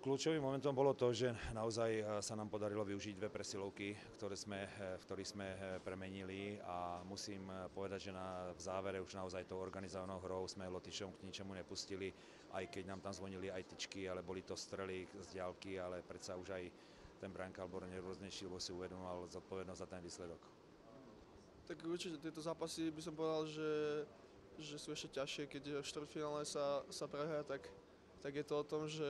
Kľúčovým momentom bolo to, že naozaj sa nám podarilo využiť dve presilovky, v ktorých sme premenili a musím povedať, že v závere už naozaj tou organizovanou hrou sme Lotyšom k ničemu nepustili, aj keď nám tam zvonili aj tyčky, ale boli to strely z diaľky, ale predsa už aj ten brankár bol nervóznejší, lebo si uvedomoval zodpovednosť za ten výsledok. Tak určite tieto zápasy by som povedal, že sú ešte ťažšie, keď v štvrťfinále sa prehrá, tak je to o tom, že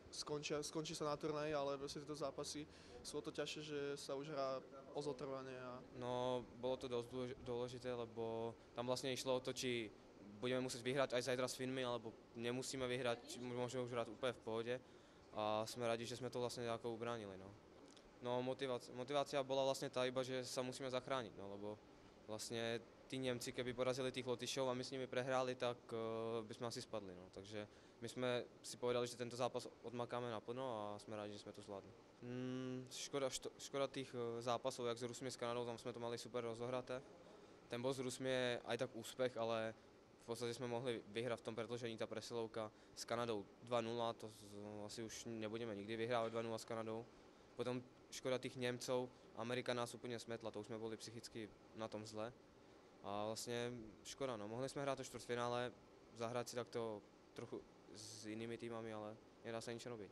skončí sa na turnaji, ale proste tieto zápasy sú o to ťažšie, že sa už hrá o zotrvanie. No, bolo to dosť dôležité, lebo tam vlastne išlo o to, či budeme musieť vyhrať aj zajtra s Finmi, alebo nemusíme vyhrať, či môžeme už hrať úplne v pohode. A sme radi, že sme to vlastne nejako ubránili. No motivácia bola vlastne tá iba, že sa musíme zachrániť, lebo vlastne tí Nemci, keby porazili tých Lotyšov a my s nimi prehráli, tak by sme asi spadli. Takže my sme si povedali, že tento zápas odmakáme naplno a sme radi, že sme to zvládli. Škoda tých zápasov, jak s Rusmi, s Kanadou, tam sme to mali super rozohraté. Ten bol s Rusmi je aj tak úspech, ale v podstate sme mohli vyhrať v tom predĺžení, tá presilovka s Kanadou 2-0, to asi už nebudeme nikdy vyhrávať 2-0 s Kanadou. Potom škoda tých Nemcov, Amerika nás úplne smetla, to už sme boli psychicky na tom zle. A vlastne škoda, mohli sme hrať to štvrťfinále, zahrať si takto trochu s inými týmami, ale nedá sa nič robiť.